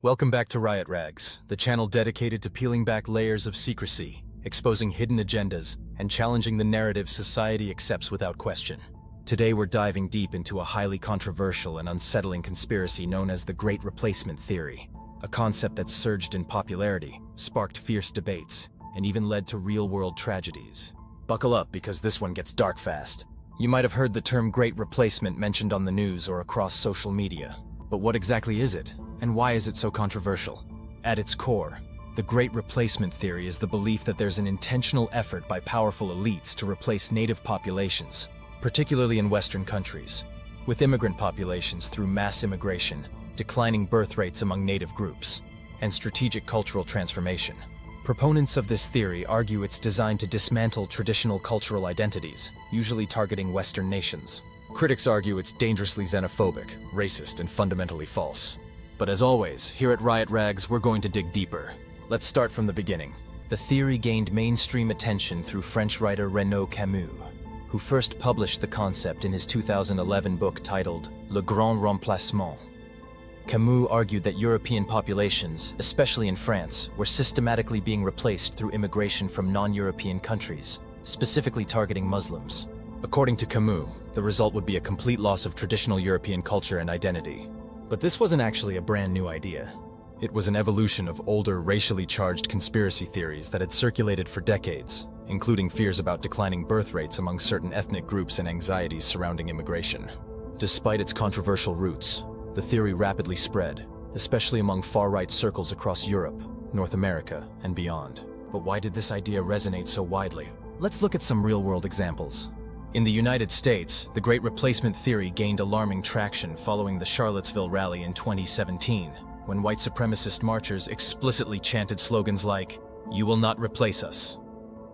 Welcome back to RiotRags, the channel dedicated to peeling back layers of secrecy, exposing hidden agendas, and challenging the narrative society accepts without question. Today we're diving deep into a highly controversial and unsettling conspiracy known as the Great Replacement Theory, a concept that surged in popularity, sparked fierce debates, and even led to real-world tragedies. Buckle up because this one gets dark fast. You might have heard the term Great Replacement mentioned on the news or across social media. But what exactly is it? And why is it so controversial? At its core, the Great Replacement Theory is the belief that there's an intentional effort by powerful elites to replace native populations, particularly in Western countries, with immigrant populations through mass immigration, declining birth rates among native groups, and strategic cultural transformation. Proponents of this theory argue it's designed to dismantle traditional cultural identities, usually targeting Western nations. Critics argue it's dangerously xenophobic, racist, and fundamentally false. But as always, here at RiotRags, we're going to dig deeper. Let's start from the beginning. The theory gained mainstream attention through French writer Renaud Camus, who first published the concept in his 2011 book titled Le Grand Remplacement. Camus argued that European populations, especially in France, were systematically being replaced through immigration from non-European countries, specifically targeting Muslims. According to Camus, the result would be a complete loss of traditional European culture and identity. But this wasn't actually a brand new idea. It was an evolution of older, racially charged conspiracy theories that had circulated for decades, including fears about declining birth rates among certain ethnic groups and anxieties surrounding immigration. Despite its controversial roots, the theory rapidly spread, especially among far-right circles across Europe, North America, and beyond. But why did this idea resonate so widely? Let's look at some real-world examples. In the United States, the Great Replacement Theory gained alarming traction following the Charlottesville rally in 2017, when white supremacist marchers explicitly chanted slogans like, "You will not replace us."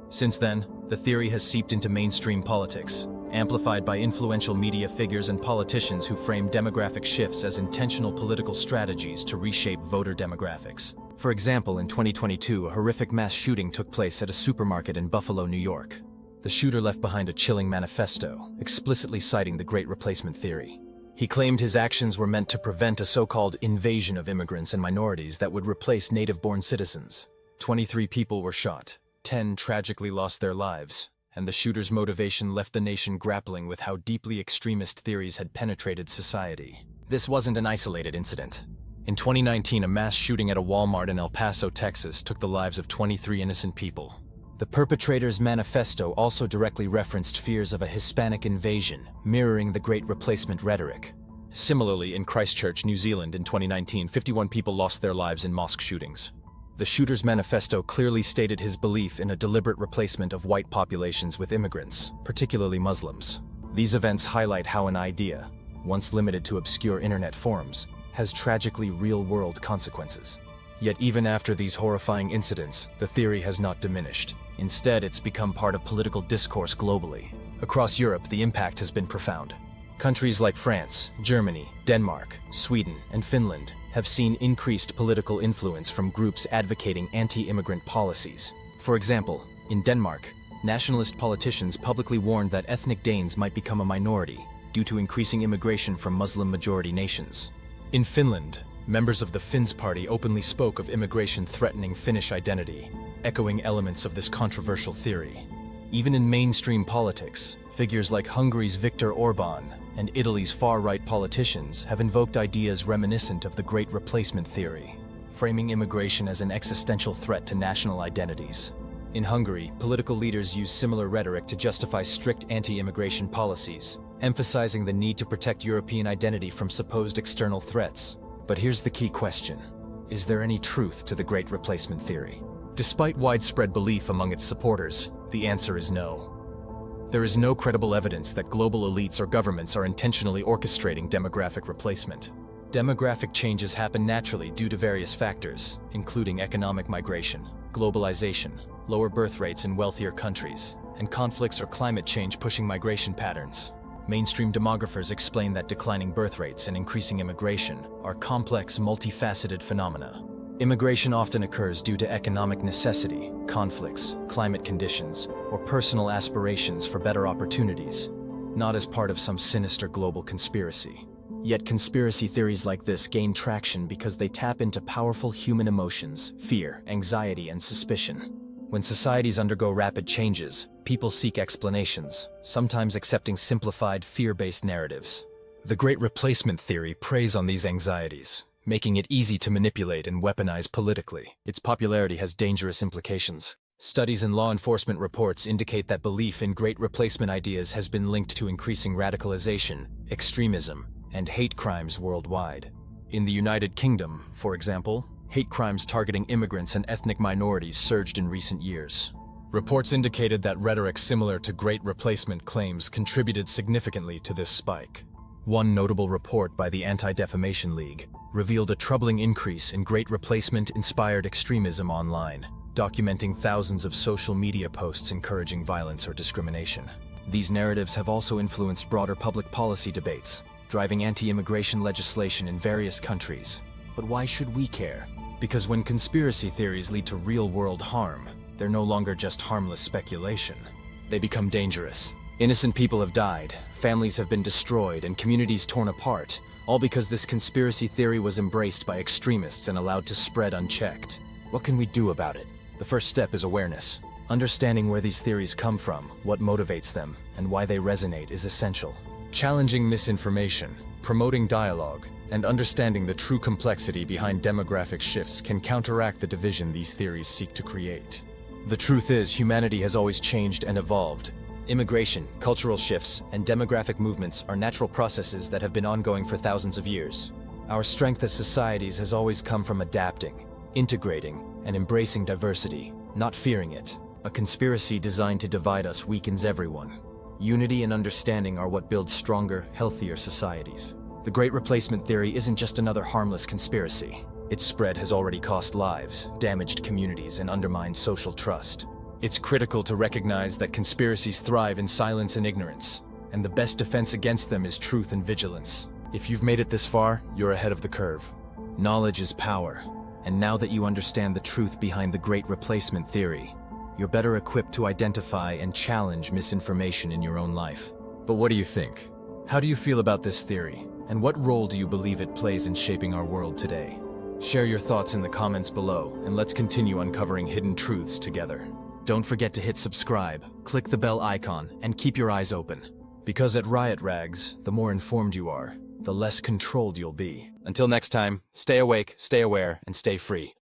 Since then, the theory has seeped into mainstream politics, amplified by influential media figures and politicians who frame demographic shifts as intentional political strategies to reshape voter demographics. For example, in 2022, a horrific mass shooting took place at a supermarket in Buffalo, New York. The shooter left behind a chilling manifesto, explicitly citing the Great Replacement Theory. He claimed his actions were meant to prevent a so-called invasion of immigrants and minorities that would replace native-born citizens. 23 people were shot, 10 tragically lost their lives, and the shooter's motivation left the nation grappling with how deeply extremist theories had penetrated society. This wasn't an isolated incident. In 2019, a mass shooting at a Walmart in El Paso, Texas, took the lives of 23 innocent people. The perpetrator's manifesto also directly referenced fears of a Hispanic invasion, mirroring the Great Replacement rhetoric. Similarly, in Christchurch, New Zealand in 2019, 51 people lost their lives in mosque shootings. The shooter's manifesto clearly stated his belief in a deliberate replacement of white populations with immigrants, particularly Muslims. These events highlight how an idea, once limited to obscure internet forums, has tragically real-world consequences. Yet even after these horrifying incidents, the theory has not diminished. Instead, it's become part of political discourse globally. Across Europe, the impact has been profound. Countries like France, Germany, Denmark, Sweden, and Finland have seen increased political influence from groups advocating anti-immigrant policies. For example, in Denmark, nationalist politicians publicly warned that ethnic Danes might become a minority due to increasing immigration from Muslim-majority nations. In Finland, members of the Finns Party openly spoke of immigration threatening Finnish identity, echoing elements of this controversial theory. Even in mainstream politics, figures like Hungary's Viktor Orbán and Italy's far-right politicians have invoked ideas reminiscent of the Great Replacement Theory, framing immigration as an existential threat to national identities. In Hungary, political leaders use similar rhetoric to justify strict anti-immigration policies, emphasizing the need to protect European identity from supposed external threats. But here's the key question. Is there any truth to the Great Replacement Theory? Despite widespread belief among its supporters, the answer is no. There is no credible evidence that global elites or governments are intentionally orchestrating demographic replacement. Demographic changes happen naturally due to various factors, including economic migration, globalization, lower birth rates in wealthier countries, and conflicts or climate change pushing migration patterns. Mainstream demographers explain that declining birth rates and increasing immigration are complex, multifaceted phenomena. Immigration often occurs due to economic necessity, conflicts, climate conditions, or personal aspirations for better opportunities, not as part of some sinister global conspiracy. Yet conspiracy theories like this gain traction because they tap into powerful human emotions, fear, anxiety, and suspicion. When societies undergo rapid changes, people seek explanations, sometimes accepting simplified, fear-based narratives. The Great Replacement theory preys on these anxieties, making it easy to manipulate and weaponize politically. Its popularity has dangerous implications. Studies and law enforcement reports indicate that belief in Great Replacement ideas has been linked to increasing radicalization, extremism, and hate crimes worldwide. In the United Kingdom, for example, hate crimes targeting immigrants and ethnic minorities surged in recent years. Reports indicated that rhetoric similar to Great Replacement claims contributed significantly to this spike. One notable report by the Anti-Defamation League revealed a troubling increase in Great Replacement-inspired extremism online, documenting thousands of social media posts encouraging violence or discrimination. These narratives have also influenced broader public policy debates, driving anti-immigration legislation in various countries. But why should we care? Because when conspiracy theories lead to real-world harm, they're no longer just harmless speculation. They become dangerous. Innocent people have died, families have been destroyed, and communities torn apart, all because this conspiracy theory was embraced by extremists and allowed to spread unchecked. What can we do about it? The first step is awareness. Understanding where these theories come from, what motivates them, and why they resonate is essential. Challenging misinformation, promoting dialogue, and understanding the true complexity behind demographic shifts can counteract the division these theories seek to create. The truth is, humanity has always changed and evolved. Immigration, cultural shifts, and demographic movements are natural processes that have been ongoing for thousands of years. Our strength as societies has always come from adapting, integrating, and embracing diversity, not fearing it. A conspiracy designed to divide us weakens everyone. Unity and understanding are what builds stronger, healthier societies. The Great Replacement theory isn't just another harmless conspiracy. Its spread has already cost lives, damaged communities, and undermined social trust. It's critical to recognize that conspiracies thrive in silence and ignorance, and the best defense against them is truth and vigilance. If you've made it this far, you're ahead of the curve. Knowledge is power, and now that you understand the truth behind the Great Replacement theory, you're better equipped to identify and challenge misinformation in your own life. But what do you think? How do you feel about this theory? And what role do you believe it plays in shaping our world today? Share your thoughts in the comments below, and let's continue uncovering hidden truths together. Don't forget to hit subscribe, click the bell icon, and keep your eyes open. Because at RiotRags, the more informed you are, the less controlled you'll be. Until next time, stay awake, stay aware, and stay free.